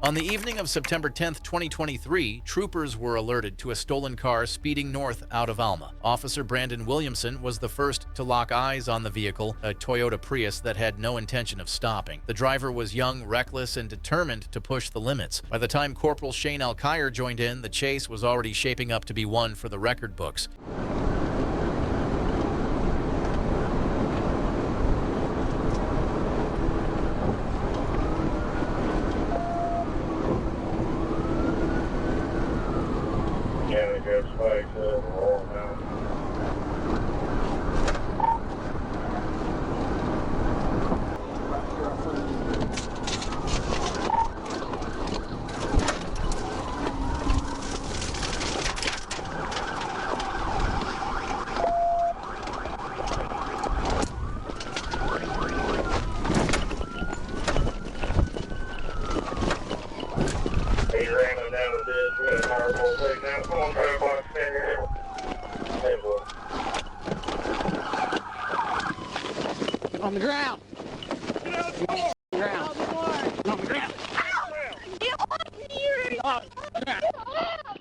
On the evening of September 10, 2023, troopers were alerted to a stolen car speeding north out of Alma. Officer Brandon Williamson was the first to lock eyes on the vehicle, a Toyota Prius that had no intention of stopping. The driver was young, reckless, and determined to push the limits. By the time Corporal Shane Alkire joined in, the chase was already shaping up to be one for the record books. On the ground. On the ground. On the ground.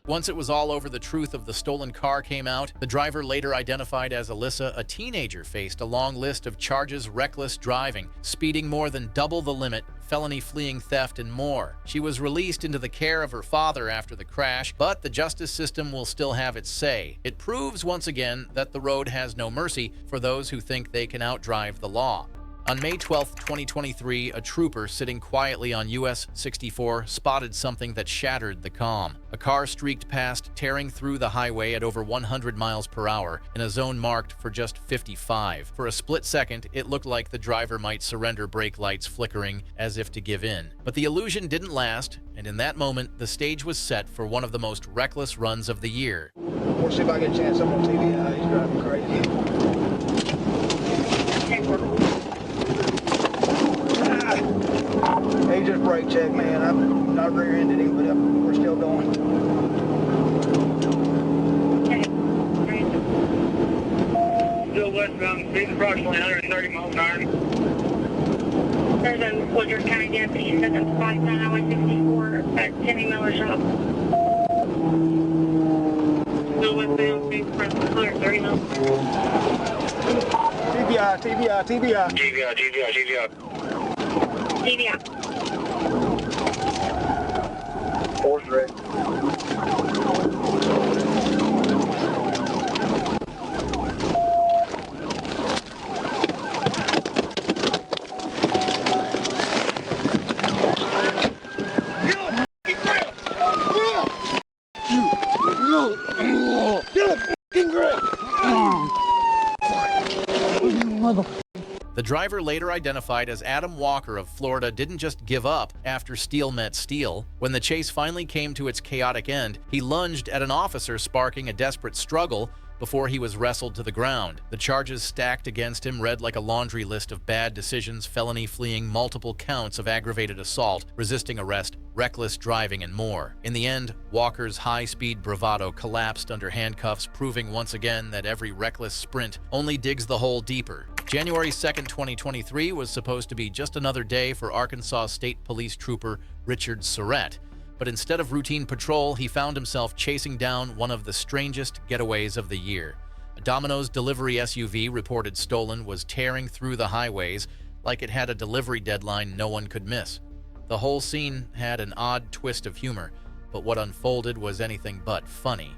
Once it was all over, the truth of the stolen car came out. The driver, later identified as Alyssa, a teenager, faced a long list of charges: reckless driving, speeding more than double the limit, felony fleeing theft, and more. She was released into the care of her father after the crash, but the justice system will still have its say. It proves once again that the road has no mercy for those who think they can outdrive the law. On May 12, 2023, a trooper sitting quietly on US 64 spotted something that shattered the calm. A car streaked past, tearing through the highway at over 100 miles per hour in a zone marked for just 55. For a split second, it looked like the driver might surrender, brake lights flickering as if to give in. But the illusion didn't last, and in that moment, the stage was set for one of the most reckless runs of the year. We'll see if I get a chance. I'm on TV. He's driving crazy. He just brake checked, man. I'm not rear-ended him, but we're still going. Okay. Still westbound, speed approximately 130 miles an hour. There's a Woodruff County deputy said that's 5 Highway 64 at Timmy Miller shop. Still westbound, speed approximately 130 miles an hour. TBI. GVI. DVI. Force red. The driver, later identified as Adam Walker of Florida, didn't just give up after steel met steel. When the chase finally came to its chaotic end, he lunged at an officer, sparking a desperate struggle before he was wrestled to the ground. The charges stacked against him read like a laundry list of bad decisions: felony fleeing, multiple counts of aggravated assault, resisting arrest, reckless driving, and more. In the end, Walker's high-speed bravado collapsed under handcuffs, proving once again that every reckless sprint only digs the hole deeper. January 2nd, 2023 was supposed to be just another day for Arkansas State Police Trooper Richard Surrett. But instead of routine patrol, he found himself chasing down one of the strangest getaways of the year. A Domino's delivery SUV, reported stolen, was tearing through the highways like it had a delivery deadline no one could miss. The whole scene had an odd twist of humor, but what unfolded was anything but funny.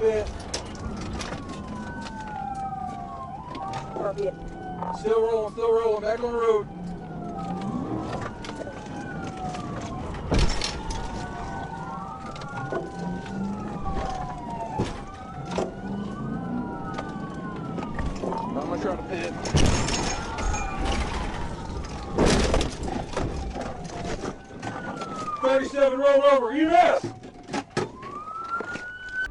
bit. Still rolling, back on the road. I'm gonna try to pit. "37 roll over, EMS!"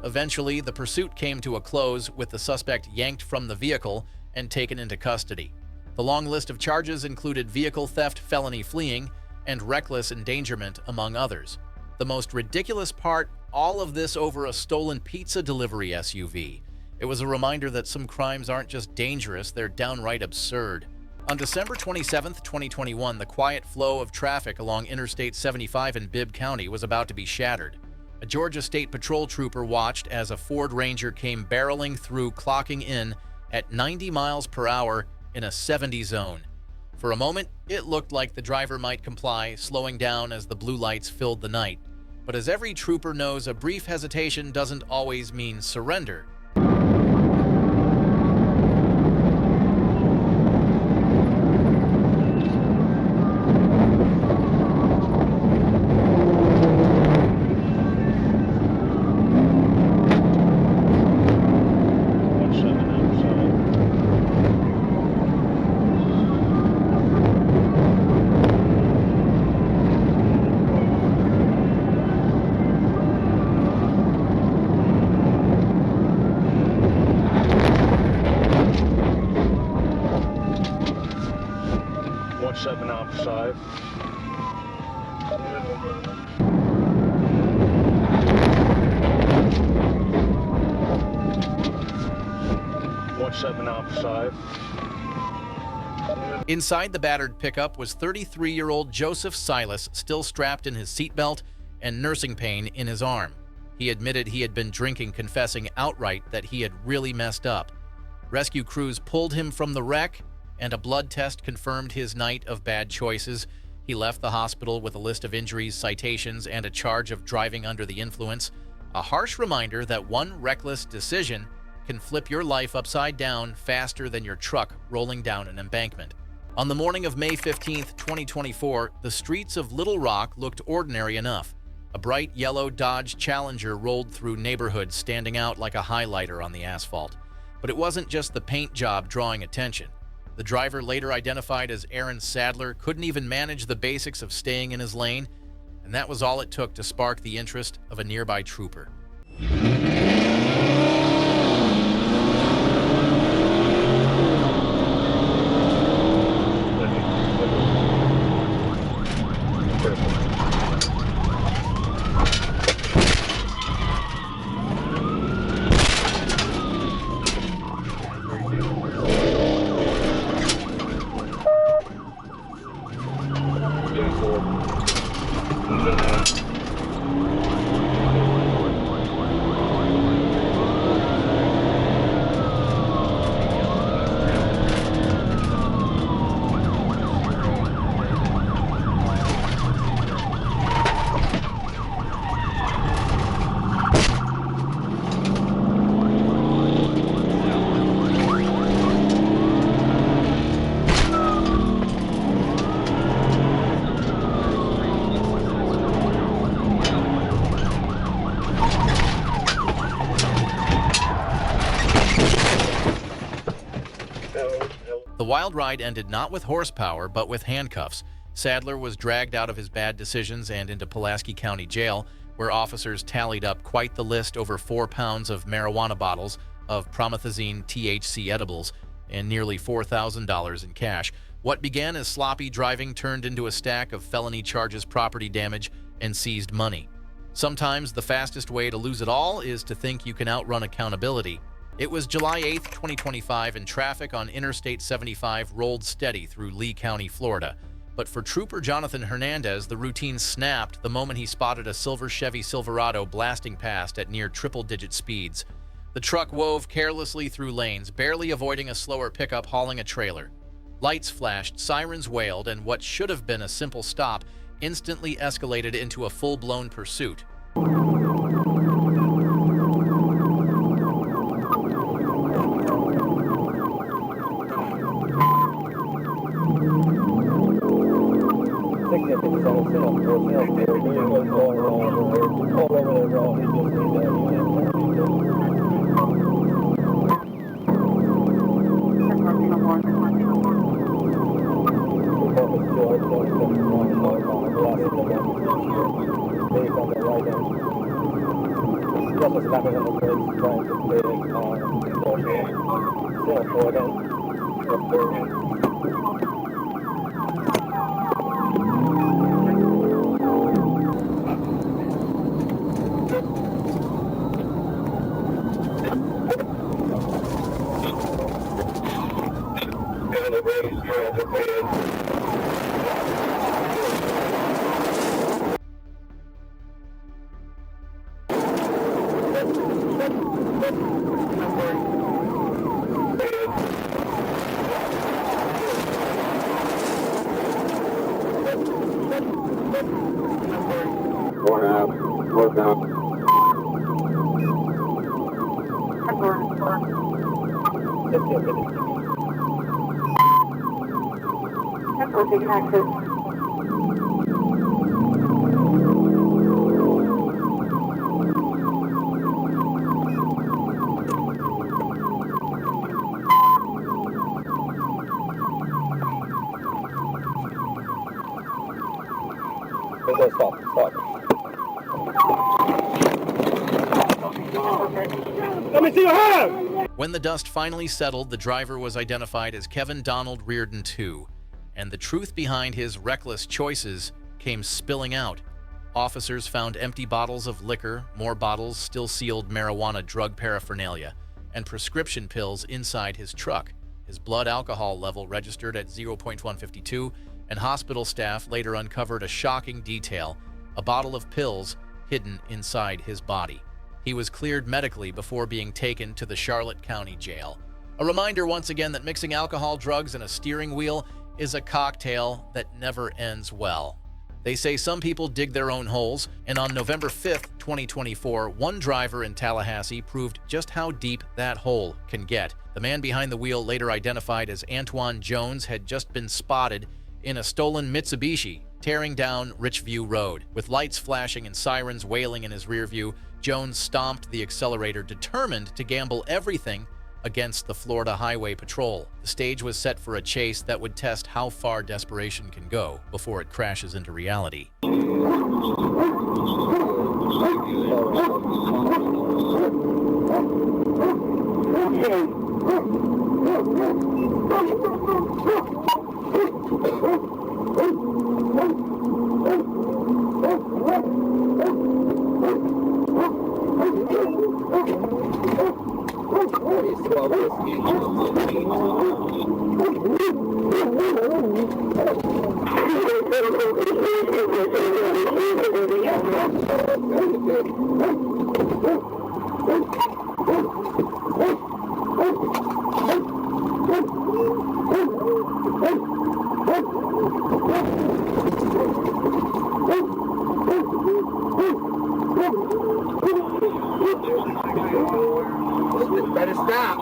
Eventually, the pursuit came to a close with the suspect yanked from the vehicle and taken into custody. The long list of charges included vehicle theft, felony fleeing, and reckless endangerment, among others. The most ridiculous part, all of this over a stolen pizza delivery SUV. It was a reminder that some crimes aren't just dangerous, they're downright absurd. On December 27, 2021, the quiet flow of traffic along Interstate 75 in Bibb County was about to be shattered. A Georgia State Patrol trooper watched as a Ford Ranger came barreling through, clocking in at 90 miles per hour in a 70 zone. For a moment, it looked like the driver might comply, slowing down as the blue lights filled the night. But as every trooper knows, a brief hesitation doesn't always mean surrender. Seven outside. Seven outside. Inside the battered pickup was 33-year-old Joseph Silas, still strapped in his seatbelt and nursing pain in his arm. He admitted he had been drinking, confessing outright that he had really messed up. Rescue crews pulled him from the wreck, and a blood test confirmed his night of bad choices. He left the hospital with a list of injuries, citations, and a charge of driving under the influence. A harsh reminder that one reckless decision can flip your life upside down faster than your truck rolling down an embankment. On the morning of May 15, 2024, the streets of Little Rock looked ordinary enough. A bright yellow Dodge Challenger rolled through neighborhoods, standing out like a highlighter on the asphalt. But it wasn't just the paint job drawing attention. The driver, later identified as Aaron Sadler, couldn't even manage the basics of staying in his lane, and that was all it took to spark the interest of a nearby trooper. The wild ride ended not with horsepower, but with handcuffs. Sadler was dragged out of his bad decisions and into Pulaski County Jail, where officers tallied up quite the list: over 4 pounds of marijuana bottles of promethazine THC edibles and nearly $4,000 in cash. What began as sloppy driving turned into a stack of felony charges, property damage, and seized money. Sometimes the fastest way to lose it all is to think you can outrun accountability. It was July 8, 2025, and traffic on Interstate 75 rolled steady through Lee County, Florida. But for Trooper Jonathan Hernandez, the routine snapped the moment he spotted a silver Chevy Silverado blasting past at near triple-digit speeds. The truck wove carelessly through lanes, barely avoiding a slower pickup hauling a trailer. Lights flashed, sirens wailed, and what should have been a simple stop instantly escalated into a full-blown pursuit. When the dust finally settled, the driver was identified as Kevin Donald Reardon II, and the truth behind his reckless choices came spilling out. Officers found empty bottles of liquor, more bottles still sealed marijuana drug paraphernalia, and prescription pills inside his truck. His blood alcohol level registered at 0.152, and hospital staff later uncovered a shocking detail: a bottle of pills hidden inside his body. He was cleared medically before being taken to the Charlotte County Jail. A reminder once again that mixing alcohol, drugs, and a steering wheel is a cocktail that never ends well. They say some people dig their own holes, and on November 5th, 2024, one driver in Tallahassee proved just how deep that hole can get. The man behind the wheel, later identified as Antoine Jones, had just been spotted in a stolen Mitsubishi tearing down Richview Road. With lights flashing and sirens wailing in his rear view, Jones stomped the accelerator, determined to gamble everything against the Florida Highway Patrol. The stage was set for a chase that would test how far desperation can go before it crashes into reality. Better stop.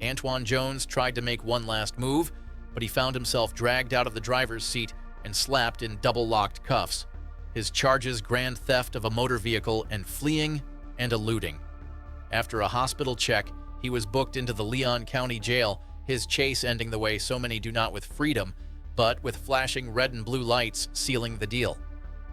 Antoine Jones tried to make one last move, but he found himself dragged out of the driver's seat and slapped in double-locked cuffs. His charges: grand theft of a motor vehicle and fleeing and eluding. After a hospital check, he was booked into the Leon County Jail, his chase ending the way so many do not with freedom, but with flashing red and blue lights sealing the deal.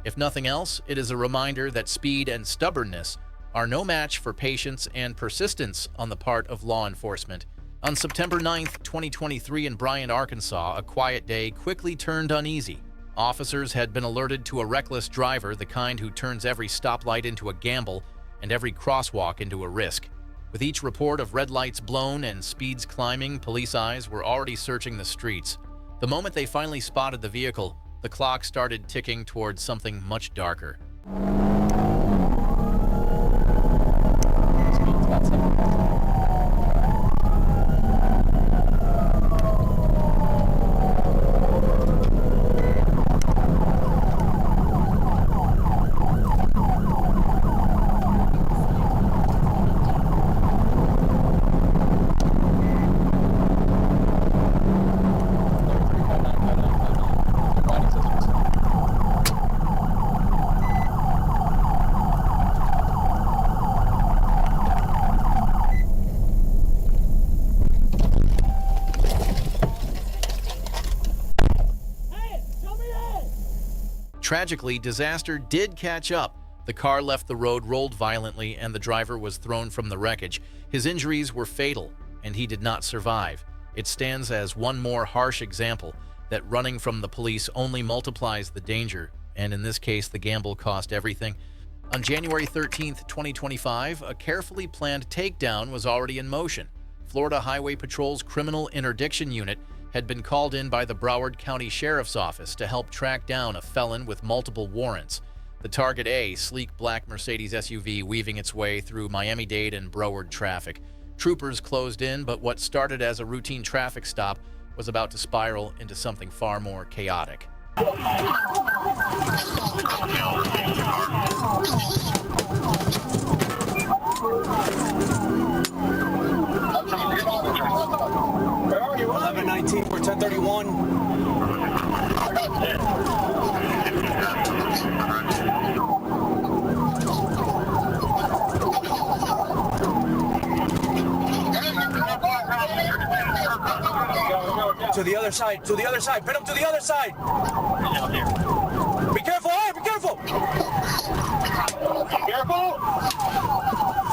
If nothing else, it is a reminder that speed and stubbornness are no match for patience and persistence on the part of law enforcement. On September 9th, 2023 in Bryant, Arkansas, a quiet day quickly turned uneasy. Officers had been alerted to a reckless driver, the kind who turns every stoplight into a gamble and every crosswalk into a risk. With each report of red lights blown and speeds climbing, police eyes were already searching the streets. The moment they finally spotted the vehicle, the clock started ticking towards something much darker. Tragically, disaster did catch up. The car left the road, rolled violently, and the driver was thrown from the wreckage. His injuries were fatal, and he did not survive. It stands as one more harsh example that running from the police only multiplies the danger, and in this case, the gamble cost everything. On January 13th, 2025, a carefully planned takedown was already in motion. Florida Highway Patrol's Criminal Interdiction Unit had been called in by the Broward County Sheriff's Office to help track down a felon with multiple warrants. The target, a sleek black Mercedes SUV weaving its way through Miami-Dade and Broward traffic. Troopers closed in, but what started as a routine traffic stop was about to spiral into something far more chaotic. Where are you? 1119 for 1031. To the other side, to the other side, pin him to the other side. Be careful, hey, be careful. Careful!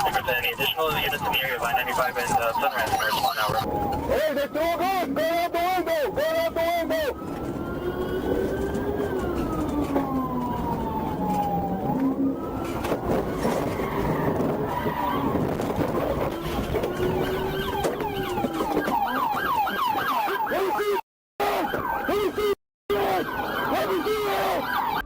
If there's any additional units in the area, line 95 and Sunrise for 1 hour. Hey, they're still going! Go out the window! Go out the window!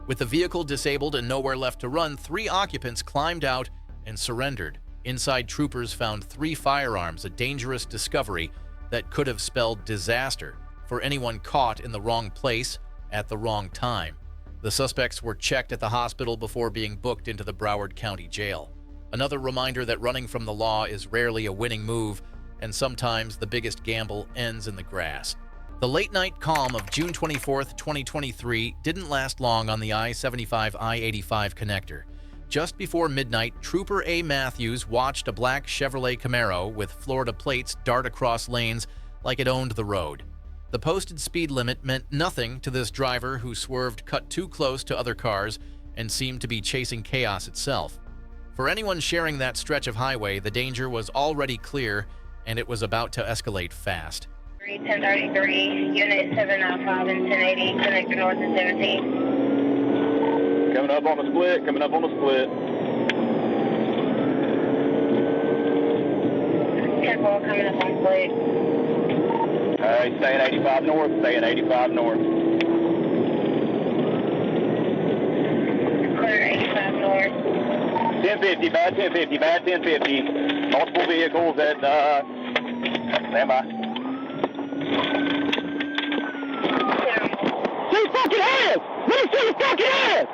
With the vehicle disabled and nowhere left to run, 3 occupants climbed out and surrendered. Inside, troopers found 3 firearms, a dangerous discovery that could have spelled disaster for anyone caught in the wrong place at the wrong time. The suspects were checked at the hospital before being booked into the Broward County Jail. Another reminder that running from the law is rarely a winning move, and sometimes the biggest gamble ends in the grass. The late-night calm of June 24, 2023 didn't last long on the I-75-I-85 connector. Just before midnight, Trooper A. Matthews watched a black Chevrolet Camaro with Florida plates dart across lanes like it owned the road. The posted speed limit meant nothing to this driver who swerved cut too close to other cars and seemed to be chasing chaos itself. For anyone sharing that stretch of highway, the danger was already clear and it was about to escalate fast. 1033, unit 795 and 1080, connector north and 17. Coming up on the split, coming up on the split. 10-4 coming up on split. Alright, staying 85 north, staying 85 north. Clear 85 north. 1050, bad 1050, bad 1050. Multiple vehicles at, stand by. See fucking ass! Let me see your fucking ass!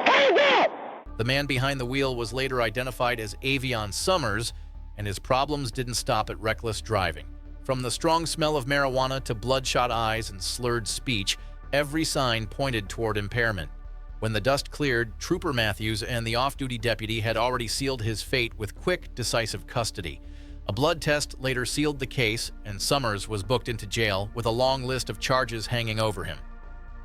Hands up! The man behind the wheel was later identified as Avion Summers, and his problems didn't stop at reckless driving. From the strong smell of marijuana to bloodshot eyes and slurred speech, every sign pointed toward impairment. When the dust cleared, Trooper Matthews and the off-duty deputy had already sealed his fate with quick, decisive custody. A blood test later sealed the case, and Summers was booked into jail with a long list of charges hanging over him.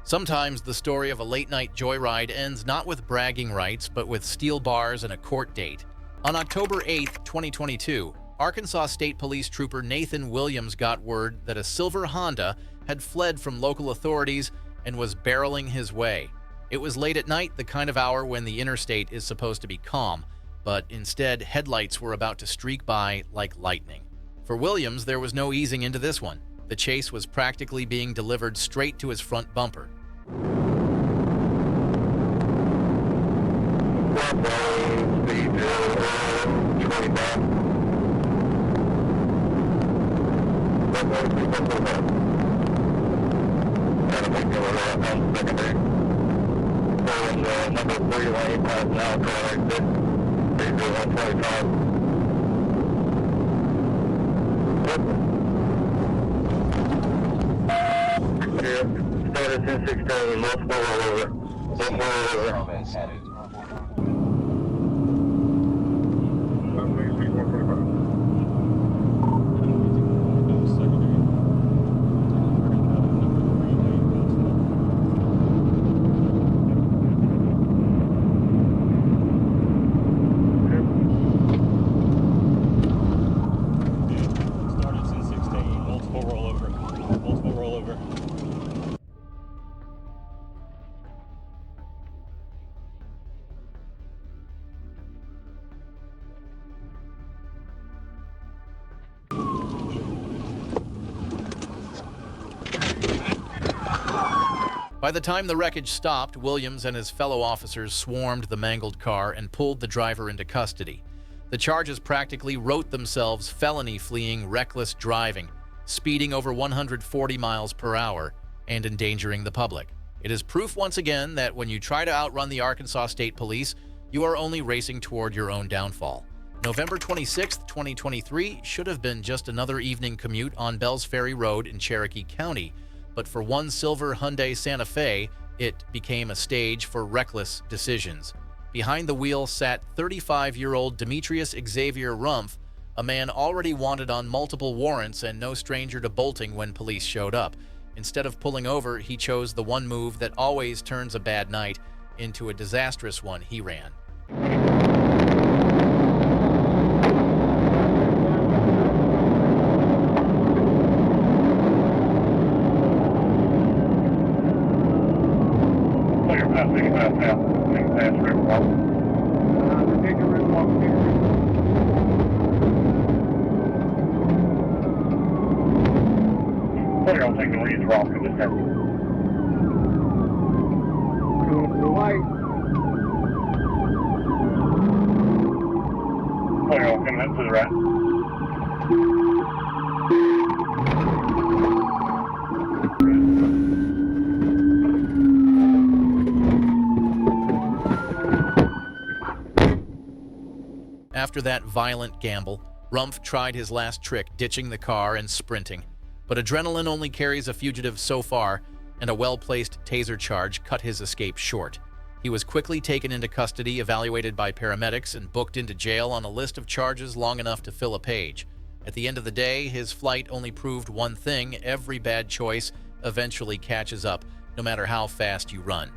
Sometimes the story of a late-night joyride ends not with bragging rights, but with steel bars and a court date. On October 8, 2022, Arkansas State Police Trooper Nathan Williams got word that a silver Honda had fled from local authorities and was barreling his way. It was late at night, the kind of hour when the interstate is supposed to be calm, but instead headlights were about to streak by like lightning. For Williams, there was no easing into this one. The chase was practically being delivered straight to his front bumper. Number 3 lane, pass now, correct, 125. Here, started 1016, multiple over. One more over. By the time the wreckage stopped, Williams and his fellow officers swarmed the mangled car and pulled the driver into custody. The charges practically wrote themselves: felony fleeing, reckless driving, speeding over 140 miles per hour, and endangering the public. It is proof once again that when you try to outrun the Arkansas State Police, you are only racing toward your own downfall. November 26, 2023 should have been just another evening commute on Bells Ferry Road in Cherokee County, but for one silver Hyundai Santa Fe, it became a stage for reckless decisions. Behind the wheel sat 35-year-old Demetrius Xavier Rumpf, a man already wanted on multiple warrants and no stranger to bolting when police showed up. Instead of pulling over, he chose the one move that always turns a bad night into a disastrous one. He ran. I'll take the lead wrong for this time. Going to the light. I'll come in to the right. After that violent gamble, Rumpf tried his last trick, ditching the car and sprinting. But adrenaline only carries a fugitive so far, and a well-placed taser charge cut his escape short. He was quickly taken into custody, evaluated by paramedics, and booked into jail on a list of charges long enough to fill a page. At the end of the day, his flight only proved one thing: every bad choice eventually catches up, no matter how fast you run.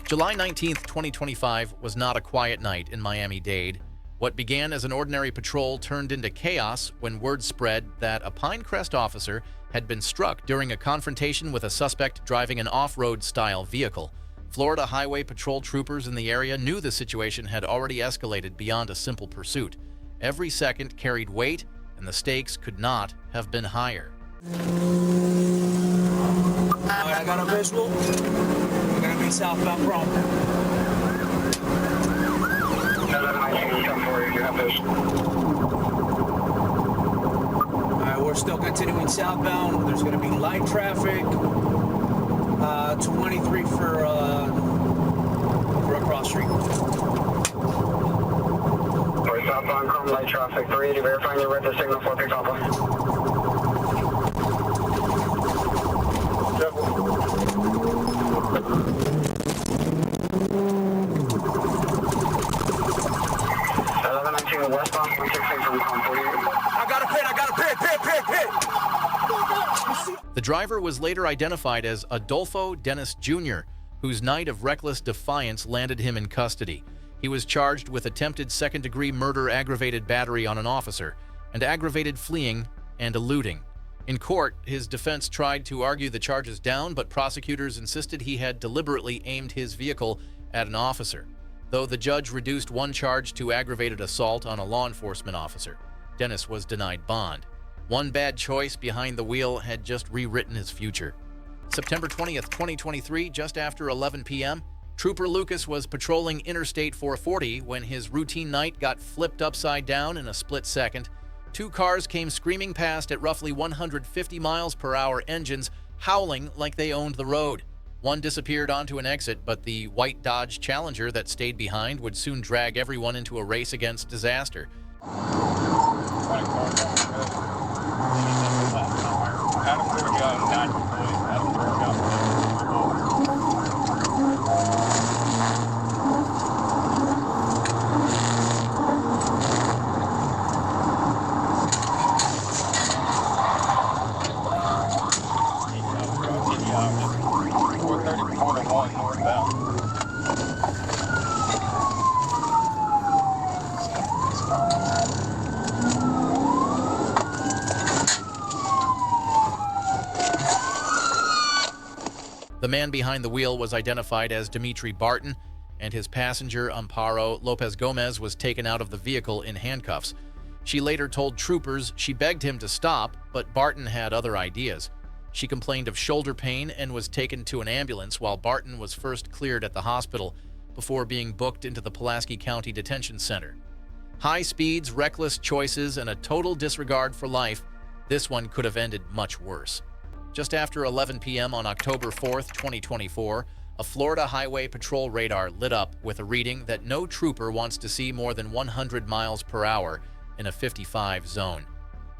July 19, 2025 was not a quiet night in Miami-Dade. What began as an ordinary patrol turned into chaos when word spread that a Pinecrest officer had been struck during a confrontation with a suspect driving an off-road style vehicle. Florida Highway Patrol troopers in the area knew the situation had already escalated beyond a simple pursuit. Every second carried weight, and the stakes could not have been higher. Alright, I got a visual. We're gonna be southbound Bronx. Alright, we're still continuing southbound. There's gonna be light traffic. 23 for a cross street. We're southbound, Chrome light traffic, 380, verifying your red signal for pick Papa. Westbound, 116 from I got a pit. The driver was later identified as Adolfo Dennis Jr., whose night of reckless defiance landed him in custody. He was charged with attempted second-degree murder, aggravated battery on an officer, and aggravated fleeing and eluding. In court, his defense tried to argue the charges down, but prosecutors insisted he had deliberately aimed his vehicle at an officer, though the judge reduced one charge to aggravated assault on a law enforcement officer. Dennis was denied bond. One bad choice behind the wheel had just rewritten his future. September 20th, 2023, just after 11 p.m., Trooper Lucas was patrolling Interstate 440 when his routine night got flipped upside down in a split second. Two cars came screaming past at roughly 150 miles per hour, engines howling like they owned the road. One disappeared onto an exit, but the white Dodge Challenger that stayed behind would soon drag everyone into a race against disaster. The man behind the wheel was identified as Dimitri Barton, and his passenger, Amparo Lopez Gomez, was taken out of the vehicle in handcuffs. She later told troopers she begged him to stop, but Barton had other ideas. She complained of shoulder pain and was taken to an ambulance, while Barton was first cleared at the hospital before being booked into the Pulaski County Detention Center. High speeds, reckless choices, and a total disregard for life. This one could have ended much worse. Just after 11 p.m. on October 4th, 2024, a Florida Highway Patrol radar lit up with a reading that no trooper wants to see more than 100 miles per hour in a 55 zone.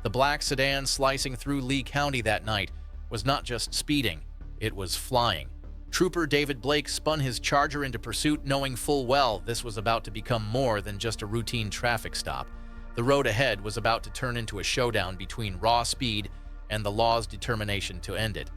The black sedan slicing through Lee County that night was not just speeding, it was flying. Trooper David Blake spun his Charger into pursuit, knowing full well this was about to become more than just a routine traffic stop. The road ahead was about to turn into a showdown between raw speed and the law's determination to end it.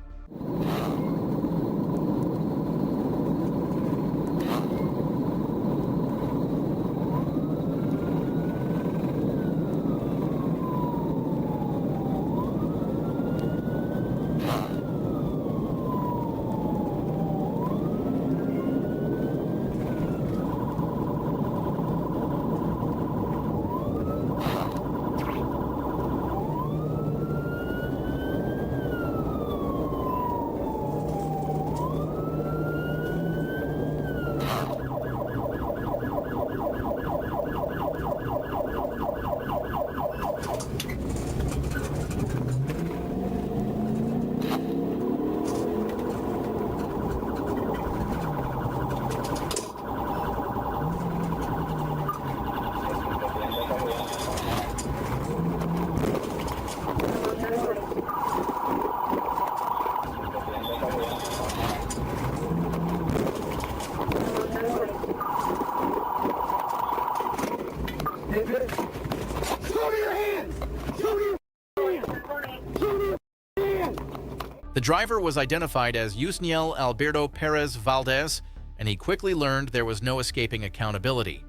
The driver was identified as Yusniel Alberto Perez Valdez, and he quickly learned there was no escaping accountability.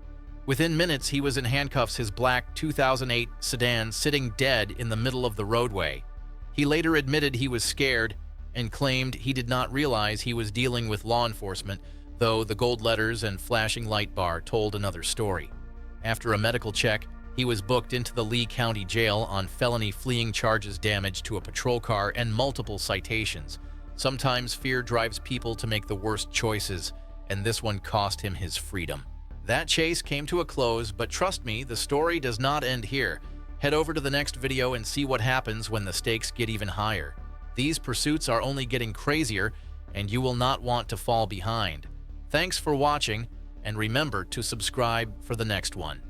Within minutes, he was in handcuffs, his black 2008 sedan sitting dead in the middle of the roadway. He later admitted he was scared and claimed he did not realize he was dealing with law enforcement, though the gold letters and flashing light bar told another story. After a medical check, he was booked into the Lee County Jail on felony fleeing charges, damage to a patrol car, and multiple citations. Sometimes fear drives people to make the worst choices, and this one cost him his freedom. That chase came to a close, but trust me, the story does not end here. Head over to the next video and see what happens when the stakes get even higher. These pursuits are only getting crazier, and you will not want to fall behind. Thanks for watching, and remember to subscribe for the next one.